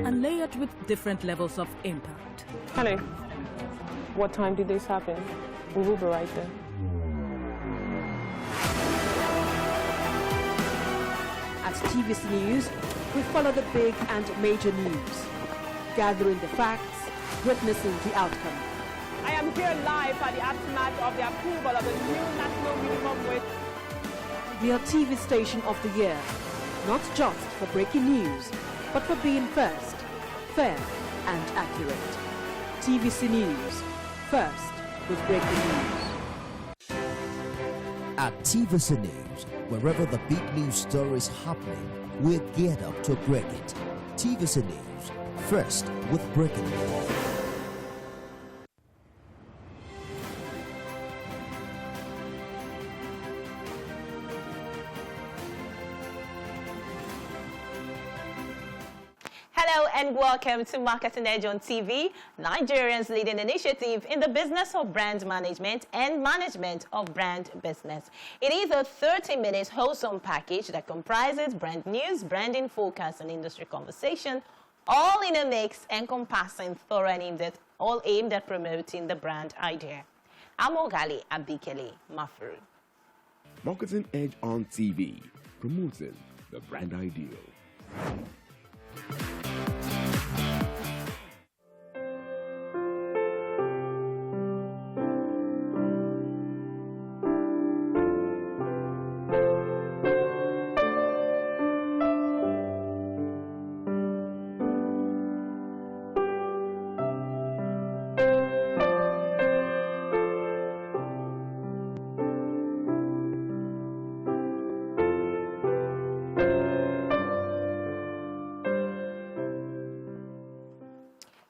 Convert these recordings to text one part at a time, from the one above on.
and layered with different levels of impact. Hello. What time did this happen? We will be right there. At TVC News, we follow the big and major news, gathering the facts, witnessing the outcome. I am here live at the aftermath of the approval of the new national minimum wage. We are TV Station of the Year, not just for breaking news, but for being first, fair and accurate. TVC News, first with breaking news. At TVC News, wherever the big news story is happening, we're geared up to break it. TVC News, first with breaking news. Hello and welcome to Marketing Edge on TV, Nigeria's leading initiative in the business of brand management and management of brand business. It is a 30-minute wholesome package that comprises brand news, branding focus, and industry conversation, all in a mix encompassing thorough and all aimed at promoting the brand idea. I'm Ogali Abikele Mafuru. Marketing Edge on TV, promoting the brand ideal.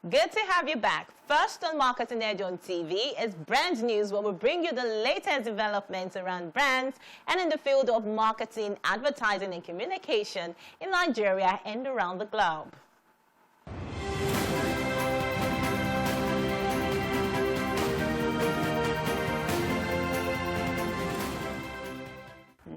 Good to have you back. First on Marketing Edge on TV is Brand News, where we bring you the latest developments around brands and in the field of marketing, advertising, and communication in Nigeria and around the globe.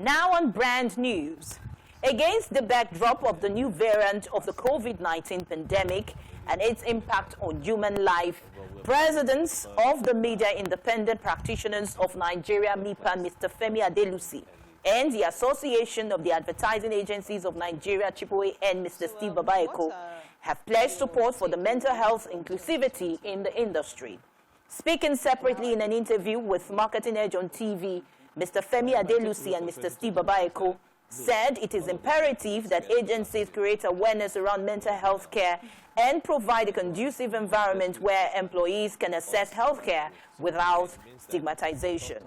Now on Brand News. Against the backdrop of the new variant of the COVID-19 pandemic and its impact on human life, presidents of the Media Independent Practitioners of Nigeria, MIPA, Mr. Femi Adelusi, and the Association of the Advertising Agencies of Nigeria, CHIPOE, and Mr. Steve Babaeko, have pledged support for the mental health inclusivity in the industry. Speaking separately in an interview with Marketing Edge on TV, Mr. Femi Adelusi and Mr. Steve Babaeko said it is imperative that agencies create awareness around mental health care and provide a conducive environment where employees can access health care without stigmatization.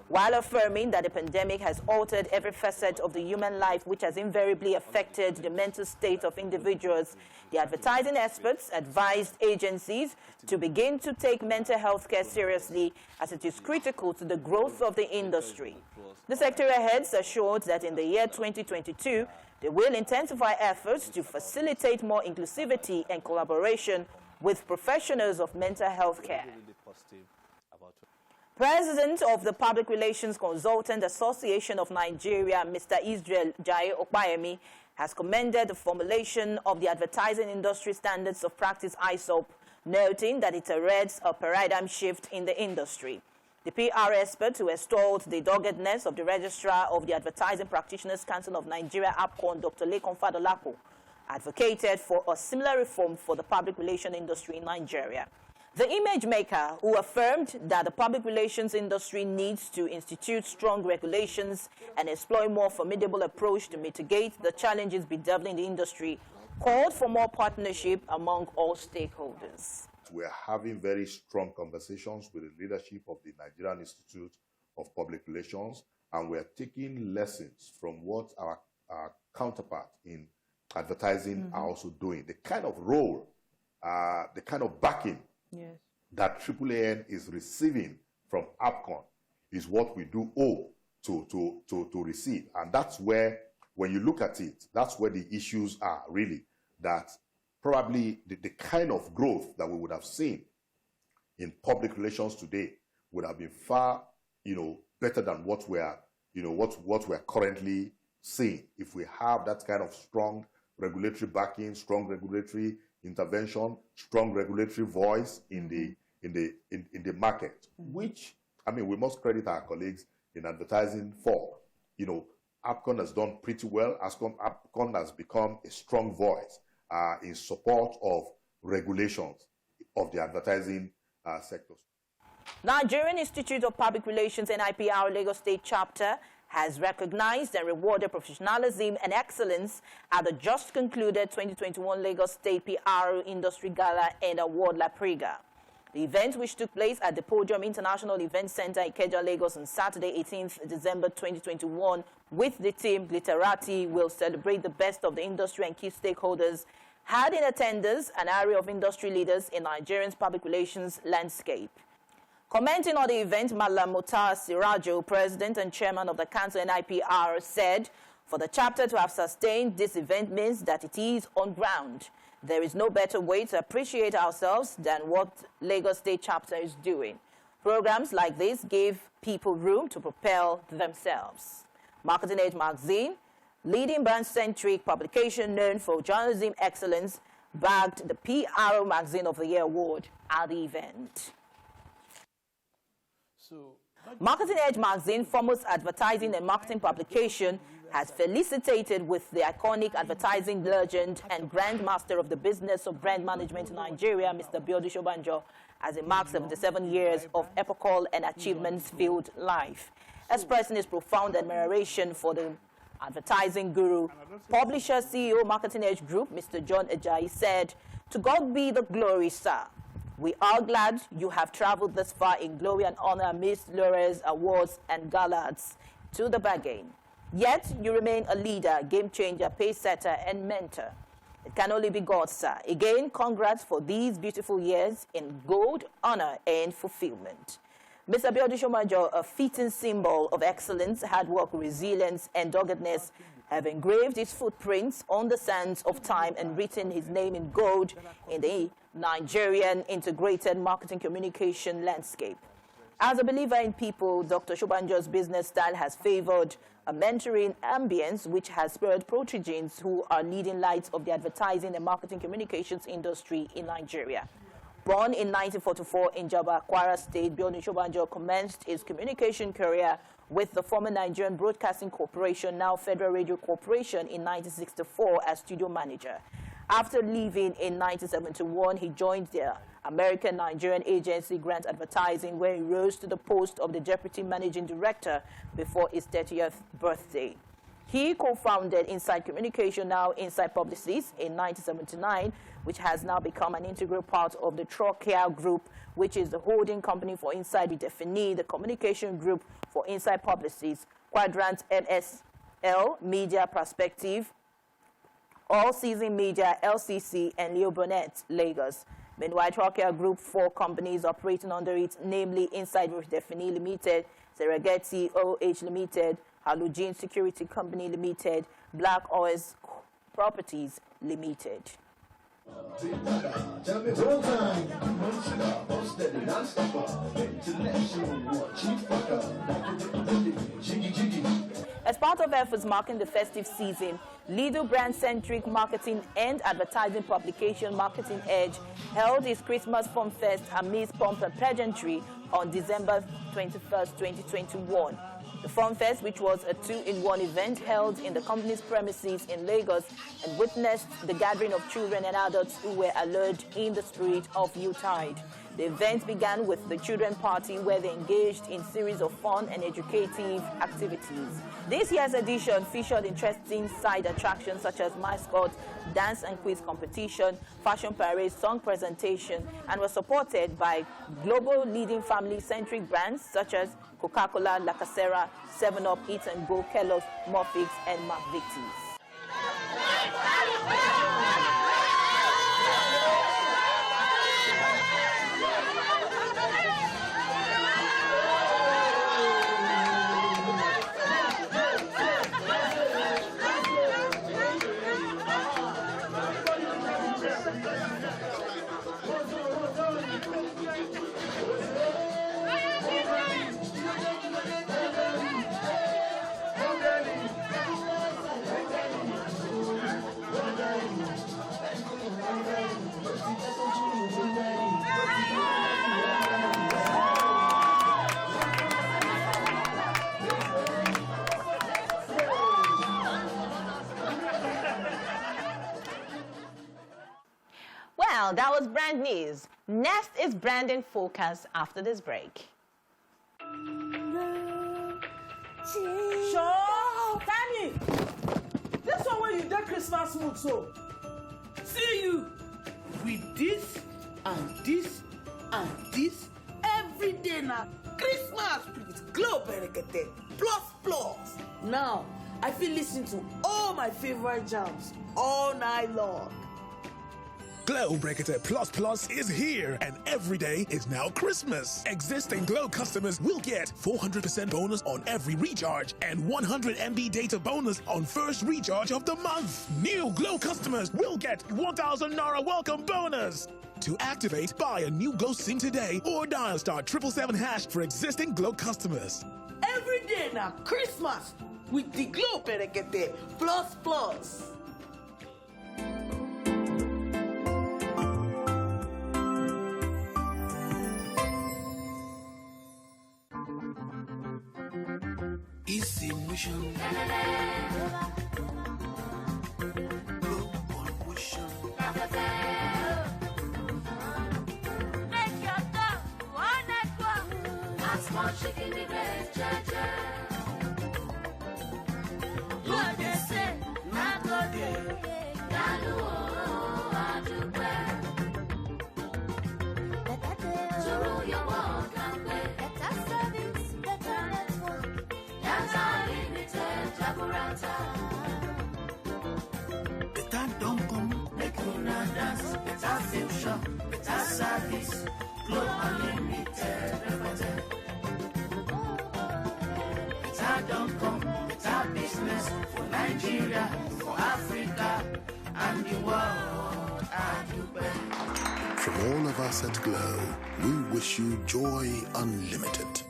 While affirming that the pandemic has altered every facet of the human life, which has invariably affected the mental state of individuals, the advertising experts advised agencies to begin to take mental health care seriously, as it is critical to the growth of the industry. The sectorial heads assured that in the year 2022, they will intensify efforts to facilitate more inclusivity and collaboration with professionals of mental health care. President of the Public Relations Consultant Association of Nigeria, Mr. Israel Jai Okpayemi, has commended the formulation of the Advertising Industry Standards of Practice ISOP, noting that it heralds a paradigm shift in the industry. The PR expert who extolled the doggedness of the Registrar of the Advertising Practitioners Council of Nigeria, APCON, Dr. Lekon Fadolapo, advocated for a similar reform for the public relation industry in Nigeria. The image maker, who affirmed that the public relations industry needs to institute strong regulations and explore a more formidable approach to mitigate the challenges bedeviling the industry, called for more partnership among all stakeholders. We're having very strong conversations with the leadership of the Nigerian Institute of Public Relations, and we're taking lessons from what our counterparts in advertising are also doing. The kind of role, the kind of backing that AAAN is receiving from APCON is what we do owe to receive. And that's where, when you look at it, that's where the issues are really, that probably the kind of growth that we would have seen in public relations today would have been far, better than what we're currently seeing if we have that kind of strong regulatory backing, strong regulatory intervention, strong regulatory voice in the market, which, I mean, we must credit our colleagues in advertising for. You know, APCON has done pretty well. APCON has become a strong voice in support of regulations of the advertising sectors. Nigerian Institute of Public Relations NIPR Lagos State Chapter has recognized and rewarded professionalism and excellence at the just concluded 2021 Lagos State PR Industry Gala and Award La Priga. The event, which took place at the Podium International Event Center in Ikeja, Lagos on Saturday, 18th December 2021, with the team Glitterati, will celebrate the best of the industry and key stakeholders, had in attendance an array of industry leaders in Nigeria's public relations landscape. Commenting on the event, Malam Mutar Sirajo, President and Chairman of the Council NIPR, said, "For the chapter to have sustained this event means that it is on ground. There is no better way to appreciate ourselves than what Lagos State Chapter is doing. Programs like this give people room to propel themselves." Marketing Edge magazine, leading brand-centric publication known for journalism excellence, bagged the PR Magazine of the Year award at the event. Marketing Edge magazine, foremost advertising and marketing publication, has felicitated with the iconic advertising legend and grandmaster of the business of brand management in Nigeria, Mr. Biodun Shobanjo, as it marks 77 years of epochal and achievements-filled life. Expressing his profound admiration for the advertising guru, publisher, CEO, Marketing Edge Group, Mr. John Ajayi, said, "To God be the glory, sir. We are glad you have traveled this far in glory and honor amidst laurels, awards, and galas to the bargain. Yet you remain a leader, game changer, pace setter, and mentor. It can only be God, sir. Again, congrats for these beautiful years in gold, honor, and fulfillment." Mr. Biodun Shobanjo, a fitting symbol of excellence, hard work, resilience, and doggedness, have engraved his footprints on the sands of time and written his name in gold in the Nigerian integrated marketing communication landscape. As a believer in people, Dr. Shobanjo's business style has favored a mentoring ambience which has spurred proteges who are leading lights of the advertising and marketing communications industry in Nigeria. Born in 1944 in Jaba, Kwara State, Biodun Shobanjo commenced his communication career with the former Nigerian Broadcasting Corporation, now Federal Radio Corporation, in 1964 as studio manager. After leaving in 1971, he joined the American-Nigerian agency Grant Advertising, where he rose to the post of the Deputy Managing Director before his 30th birthday. He co-founded Inside Communication, now Inside Publicis, in 1979, which has now become an integral part of the Trocare Group, which is the holding company for Inside Redefini, the communication group for Inside Publicis, Quadrant MSL, Media Perspective, All Season Media, LCC, and Leo Burnett, Lagos. Meanwhile, Trocare Group, 4 companies operating under it, namely Inside Redefini Limited, Serengeti OH Limited, Halogene Security Company Limited, Black Oils Properties Limited. As part of efforts marking the festive season, leader brand-centric marketing and advertising publication Marketing Edge held its Christmas Fun Fest amidst pomp and pageantry on December 21st, 2021. The Fun Fest, which was a 2-in-1 event held in the company's premises in Lagos, and witnessed the gathering of children and adults who were allured in the spirit of Yuletide. The event began with the children party, where they engaged in a series of fun and educative activities. This year's edition featured interesting side attractions such as mascot, dance and quiz competition, fashion parade, song presentation, and was supported by global leading family-centric brands such as Coca-Cola, La Casera, 7-Up, Eat and Go, Kellogg, Muffix, and McVitie's. Well, that was brand news. Next is branding focus after this break. Sure, Danny. This one when you do Christmas mood, so see you with this and this and this every day now. Christmas with Glow Berekete plus. Now I feel listen to all my favorite jams all night long. Glow Breakator Plus Plus is here, and every day is now Christmas. Existing Glow customers will get 400% bonus on every recharge and 100 MB data bonus on first recharge of the month. New Glow customers will get 1,000 Naira welcome bonus. To activate, buy a new Glow SIM today or dial *777# for existing Glow customers. Every day now Christmas with the Glow Berekete plus. It's in motion. Glow on motion. Make your dog one network. A small chicken in red jaja. What they say, not good. Yalu adupe. Turu your walk and play. Better service, better network. Better don't come, make una dance. Better future, better service. Glow Unlimited, better don't come, better business for Nigeria, for Africa, and the world. From all of us at Glow, we wish you joy unlimited.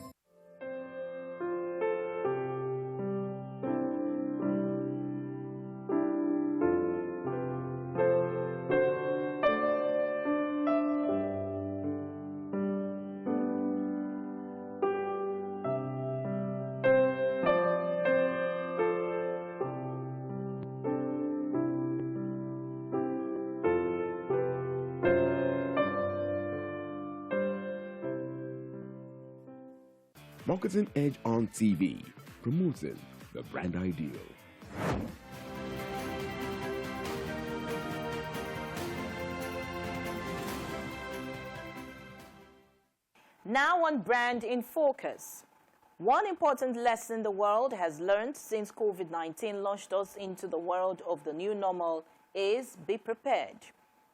Marketing Edge on TV, promoting the brand ideal. Now on Brand in Focus. One important lesson the world has learned since COVID-19 launched us into the world of the new normal is be prepared.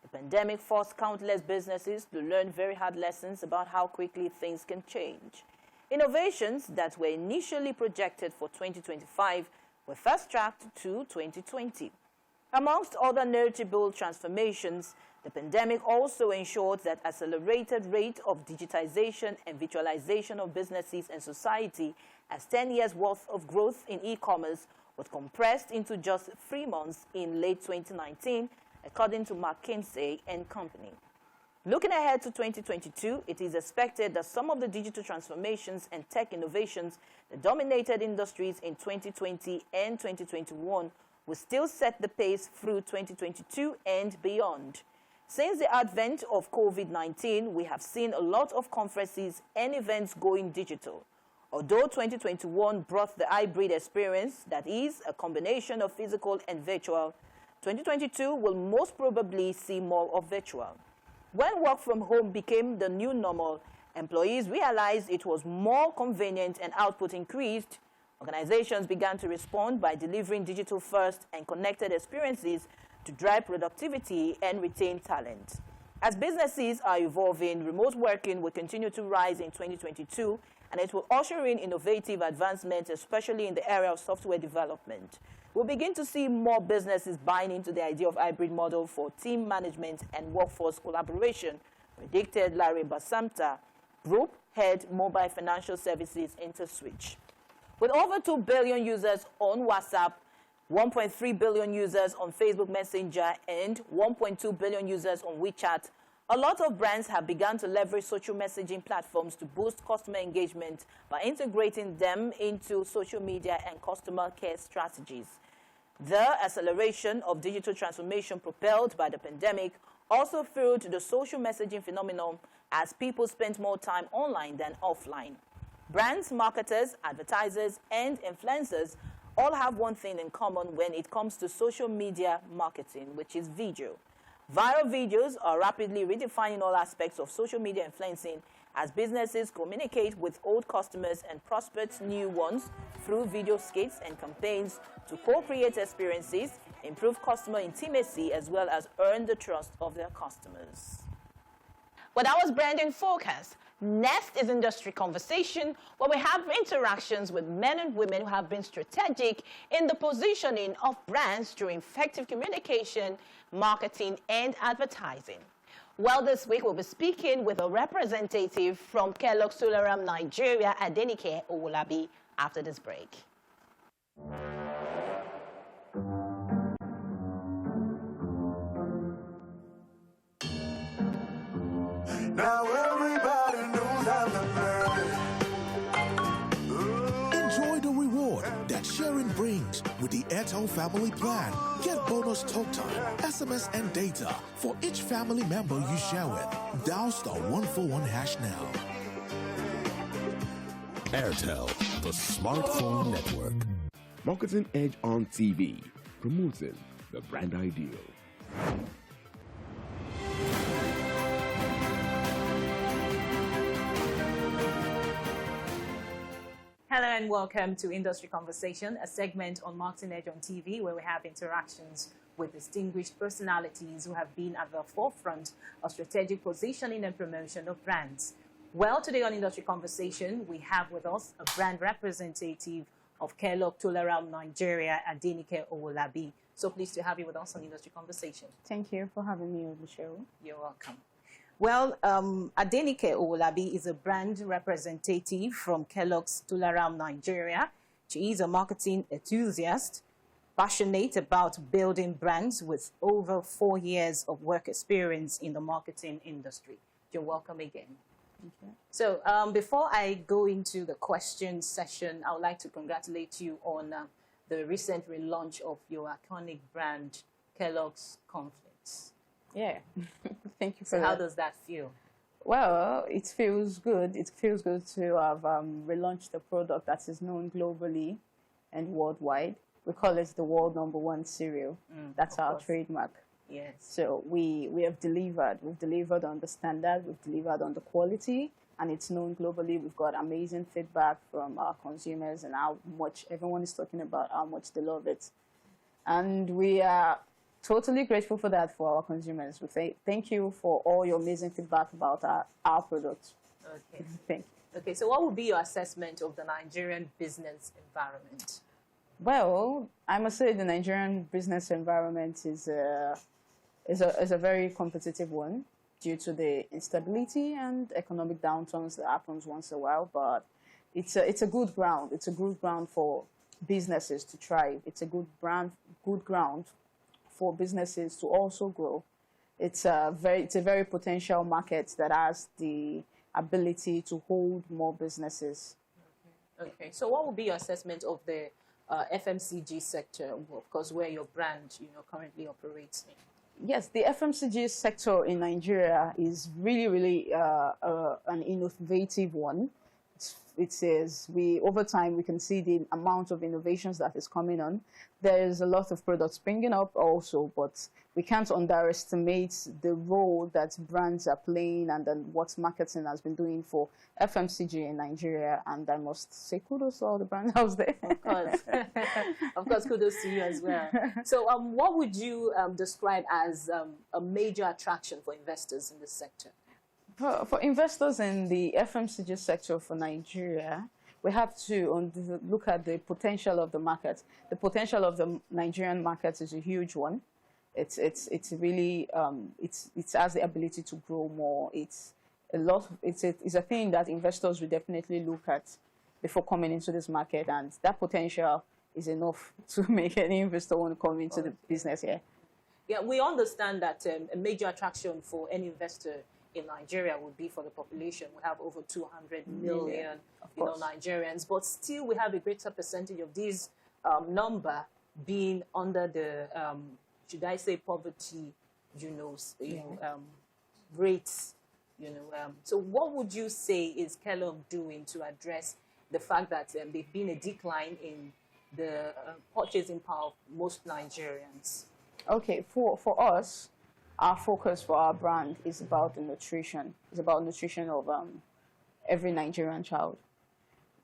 The pandemic forced countless businesses to learn very hard lessons about how quickly things can change. Innovations that were initially projected for 2025 were fast-tracked to 2020. Amongst other notable transformations, the pandemic also ensured that accelerated rate of digitization and virtualization of businesses and society as 10 years' worth of growth in e-commerce was compressed into just 3 months in late 2019, according to McKinsey & Company. Looking ahead to 2022, it is expected that some of the digital transformations and tech innovations that dominated industries in 2020 and 2021 will still set the pace through 2022 and beyond. Since the advent of COVID-19, we have seen a lot of conferences and events going digital. Although 2021 brought the hybrid experience, that is, a combination of physical and virtual, 2022 will most probably see more of virtual. When work from home became the new normal, employees realized it was more convenient and output increased. Organizations began to respond by delivering digital-first and connected experiences to drive productivity and retain talent. As businesses are evolving, remote working will continue to rise in 2022, and it will usher in innovative advancements, especially in the area of software development. We'll begin to see more businesses buying into the idea of hybrid model for team management and workforce collaboration, predicted Larry Basamta, Group Head Mobile Financial Services InterSwitch. With over 2 billion users on WhatsApp, 1.3 billion users on Facebook Messenger, and 1.2 billion users on WeChat, a lot of brands have begun to leverage social messaging platforms to boost customer engagement by integrating them into social media and customer care strategies. The acceleration of digital transformation propelled by the pandemic also fueled the social messaging phenomenon as people spent more time online than offline. Brands, marketers, advertisers, and influencers all have one thing in common when it comes to social media marketing, which is video. Viral videos are rapidly redefining all aspects of social media influencing as businesses communicate with old customers and prospect new ones through video skits and campaigns to co-create experiences, improve customer intimacy, as well as earn the trust of their customers. Well, that was Branding Focus. Next is Industry Conversation, where we have interactions with men and women who have been strategic in the positioning of brands through effective communication, marketing, and advertising. Well, this week we'll be speaking with a representative from Kellogg Tolaram, Nigeria, ADENIKE, OWOLABI, after this break. Now everybody knows I'm the man. Enjoy the reward that sharing brings with the Airtel Family Plan. Get bonus talk time, SMS, and data for each family member you share with. Dial *141# now. Airtel, the smartphone network. Marketing Edge on TV, promoting the brand ideal. Hello and welcome to Industry Conversation, a segment on Marketing Edge on TV where we have interactions with distinguished personalities who have been at the forefront of strategic positioning and promotion of brands. Well, today on Industry Conversation, we have with us a brand representative of Kellogg Tolaram, Nigeria, ADENIKE OWOLABI. So pleased to have you with us on Industry Conversation. Thank you for having me on the show. You're welcome. Well, ADENIKE OWOLABI is a brand representative from Kellogg's Tolaram, Nigeria. She is a marketing enthusiast, passionate about building brands with over 4 years of work experience in the marketing industry. You're welcome again. Thank you. So before I go into the question session, I would like to congratulate you on the recent relaunch of your iconic brand, Kellogg's Cornflakes. Yeah, thank you for So that. how does that feel? Well, it feels good. It feels good to have relaunched a product that is known globally and worldwide. We call it the world #1 cereal. That's our trademark. Yes. So we have delivered. We've delivered on the standard. We've delivered on the quality, and it's known globally. We've got amazing feedback from our consumers and how much everyone is talking about how much they love it. And we are totally grateful for that for our consumers. We say thank you for all your amazing feedback about our product. Okay. Thank you. Okay, so what would be your assessment of the Nigerian business environment? Well, I must say the Nigerian business environment is a very competitive one due to the instability and economic downturns that happens once in a while. But it's a good ground. It's a good ground for businesses to thrive. It's a good ground for businesses to also grow. It's a very potential market that has the ability to hold more businesses. Okay, so what would be your assessment of the FMCG sector, of course, where your brand, currently operates in? Yes, the FMCG sector in Nigeria is really an innovative one. Over time we can see the amount of innovations that is coming on. There is a lot of products springing up also, but we can't underestimate the role that brands are playing and then what marketing has been doing for FMCG in Nigeria. And I must say kudos to all the brand houses there. Of course. Of course, kudos to you as well. So what would you describe as a major attraction for investors in this sector? For investors in the FMCG sector for Nigeria, we have to look at the potential of the market. The potential of the Nigerian market is a huge one. It's really it has the ability to grow more. It's a thing that investors will definitely look at before coming into this market, and that potential is enough to make any investor want to come into the business here. Yeah, we understand that a major attraction for any investor in Nigeria would be for the population. We have over 200 million Nigerians, but still we have a greater percentage of these number been under the, should I say, poverty, rates, so what would you say is Kellogg doing to address the fact that there's been a decline in the purchasing power of most Nigerians? Okay, for us, our focus for our brand is about the nutrition. It's about nutrition of every Nigerian child.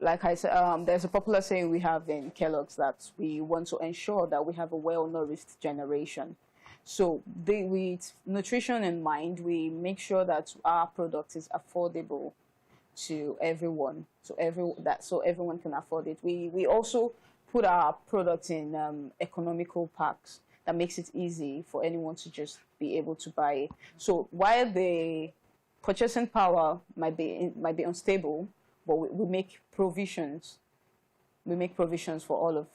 Like I said, there's a popular saying we have in Kellogg's that we want to ensure that we have a well-nourished generation. So with nutrition in mind, we make sure that our product is affordable to everyone, so everyone can afford it. We also put our products in economical packs that makes it easy for anyone to just be able to buy it. So while the purchasing power might be unstable, but we make provisions. We make provisions for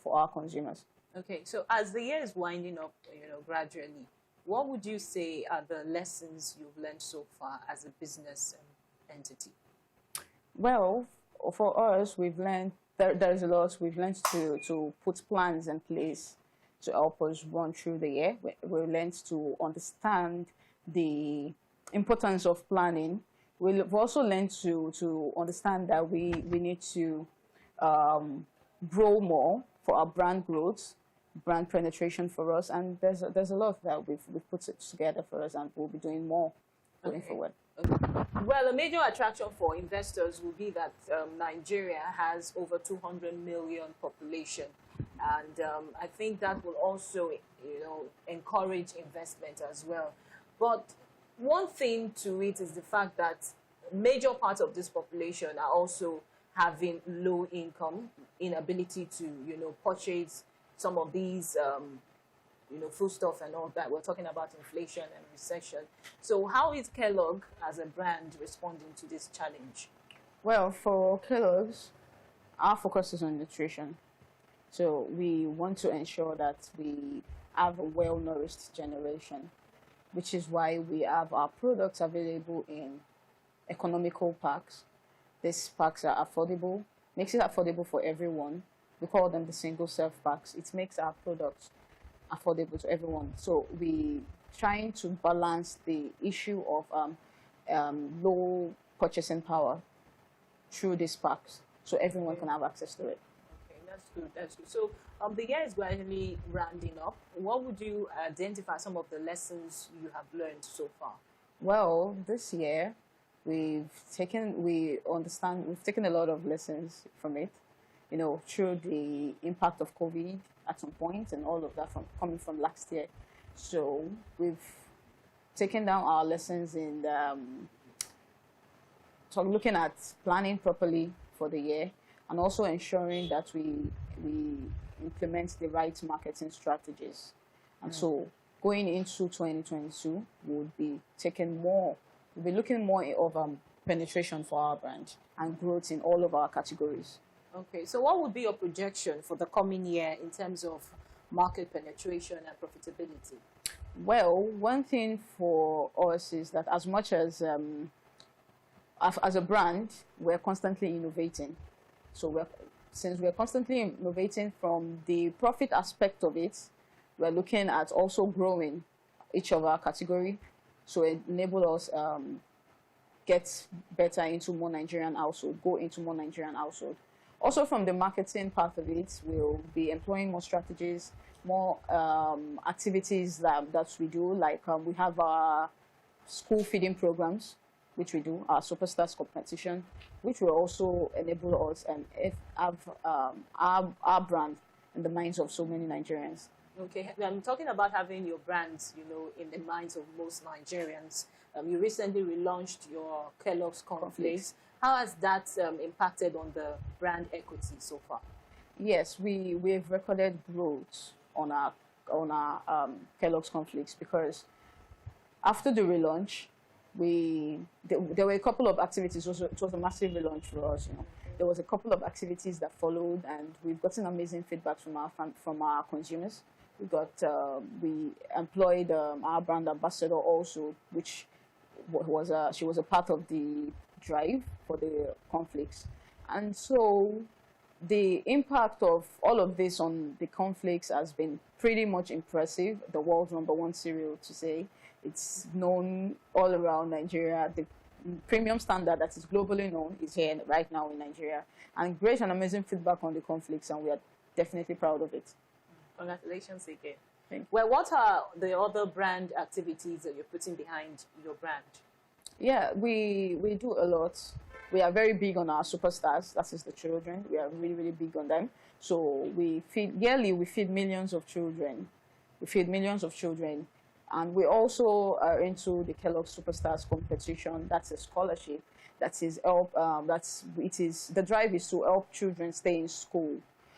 our consumers. Okay, so as the year is winding up, gradually, what would you say are the lessons you've learned so far as a business entity? Well, for us, we've learned there's a lot. We've learned to put plans in place to help us run through the year. We learned to understand the importance of planning. We've also learned to understand that we need to grow more for our brand growth, brand penetration for us, and there's a lot that we've put it together for us, and we'll be doing more going forward. Okay. Well, a major attraction for investors will be that Nigeria has over 200 million population, and I think that will also, encourage investment as well. But one thing to it is the fact that major parts of this population are also having low income, inability to, purchase some of these, foodstuff and all that. We're talking about inflation and recession. So how is Kellogg as a brand responding to this challenge? Well, for Kellogg's, our focus is on nutrition. So we want to ensure that we have a well-nourished generation, which is why we have our products available in economical packs. These packs are affordable, makes it affordable for everyone. We call them the single-serve packs. It makes our products affordable to everyone. So we trying to balance the issue of low purchasing power through these packs, so everyone can have access to it. Okay, that's good. That's good. So the year is gradually rounding up. What would you identify some of the lessons you have learned so far? Well, this year we've taken a lot of lessons from it. Through the impact of COVID at some point and all of that coming from last year. So we've taken down our lessons in looking at planning properly for the year, and also ensuring that we implement the right marketing strategies. And so going into 2022, we'll be looking more of penetration for our brand and growth in all of our categories. Okay, so what would be your projection for the coming year in terms of market penetration and profitability? Well, one thing for us is that as much as a brand, we're constantly innovating. So since we're constantly innovating from the profit aspect of it, we're looking at also growing each of our category. So it enables us get better into more Nigerian household, go into more Nigerian household. Also, from the marketing part of it, we'll be employing more strategies, more activities that we do. Like we have our school feeding programs, which we do, our Superstars competition, which will also enable us and have our brand in the minds of so many Nigerians. Okay, I'm talking about having your brands, in the minds of most Nigerians. You recently relaunched your Kellogg's cornflakes. How has that impacted on the brand equity so far? Yes, we've recorded growth on our Kellogg's cornflakes, because after the relaunch, there were a couple of activities. It was a massive relaunch for us. There was a couple of activities that followed, and we've gotten amazing feedback from our consumers. We employed our brand ambassador also, which she was a part of the drive for the cornflakes. And so the impact of all of this on the conflicts has been pretty much impressive. The world's #1 cereal, to say. It's known all around Nigeria. The premium standard that is globally known is here right now in Nigeria. And great and amazing feedback on the conflicts, and we are definitely proud of it. Congratulations again. Well, what are the other brand activities that you're putting behind your brand? Yeah, we do a lot. We are very big on our superstars, that is the children. We are really, really big on them. So yearly we feed millions of children. And we also are into the Kellogg Superstars competition. That's a scholarship. The drive is to help children stay in school.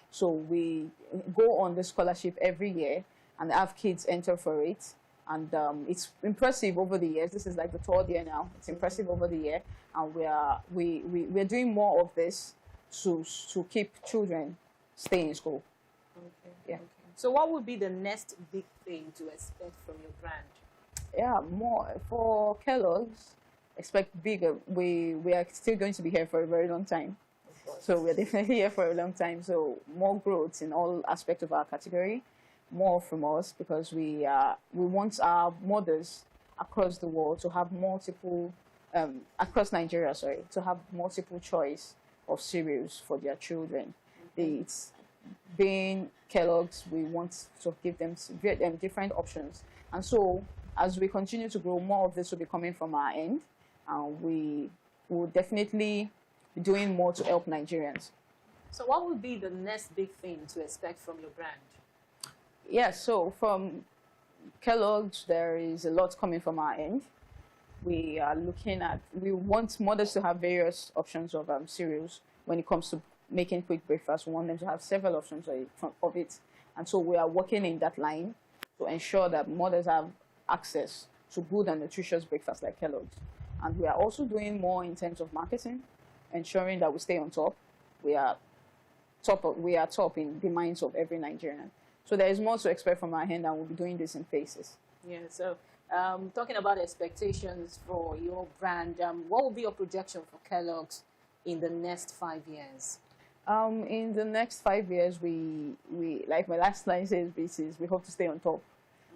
So we go on the scholarship every year and have kids enter for it. And it's impressive over the years. This is like the 3rd year now. It's impressive over the year. And we're doing more of this to keep children staying in school. Okay. Yeah. Okay. So what would be the next big thing to expect from your brand? Yeah, more for Kellogg's. Expect bigger. We are still going to be here for a very long time. So we're definitely here for a long time. So more growth in all aspects of our category. More from us, because we want our mothers across the world to have multiple, across Nigeria, to have multiple choice of cereals for their children. It's being Kellogg's, we want to give them different options. And so as we continue to grow, more of this will be coming from our end. And we will definitely be doing more to help Nigerians. So what would be the next big thing to expect from your brand? Yeah, so from Kellogg's, there is a lot coming from our end. We want mothers to have various options of cereals when it comes to making quick breakfast. We want them to have several options of it. And so we are working in that line to ensure that mothers have access to good and nutritious breakfast like Kellogg's. And we are also doing more in terms of marketing, ensuring that we stay on top. We are top in the minds of every Nigerian. So there is more to expect from our hand, and we'll be doing this in phases. Yeah, so talking about expectations for your brand, what will be your projection for Kellogg's in the next 5 years? In the next 5 years, we like my last line says, we hope to stay on top.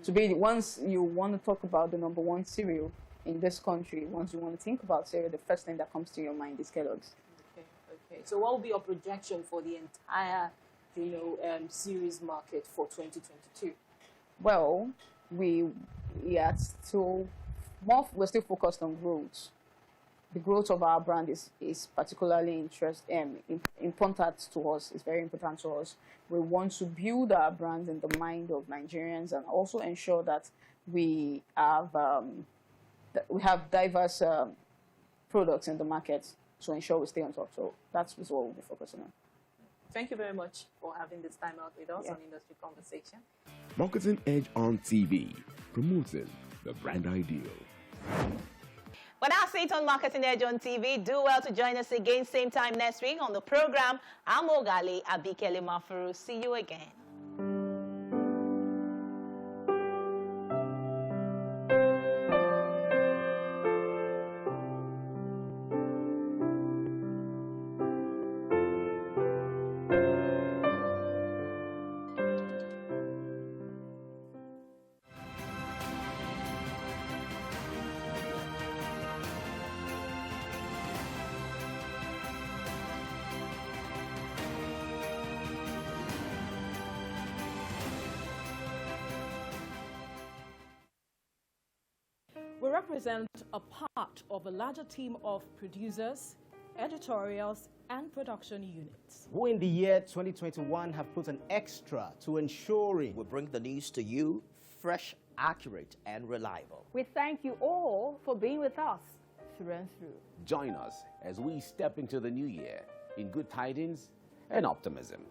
To be once you want to talk about the #1 cereal in this country, once you want to think about cereal, the first thing that comes to your mind is Kellogg's. Okay. So what will be your projection for the entire series market for 2022? Well, we're still focused on growth. The growth of our brand is particularly important to us. It's very important to us. We want to build our brand in the mind of Nigerians, and also ensure that we have diverse products in the market to ensure we stay on top. So that's what we'll be focusing on. Thank you very much for having this time out with us on Industry Conversation. Marketing Edge on TV, promoting the brand ideal. Well, that's it on Marketing Edge on TV. Do well to join us again same time next week on the program. I'm Ogali Abikele Mafuru. See you again. We represent a part of a larger team of producers, editorials, and production units, who in the year 2021 have put an extra to ensuring we bring the news to you fresh, accurate, and reliable. We thank you all for being with us through and through. Join us as we step into the new year in good tidings and optimism.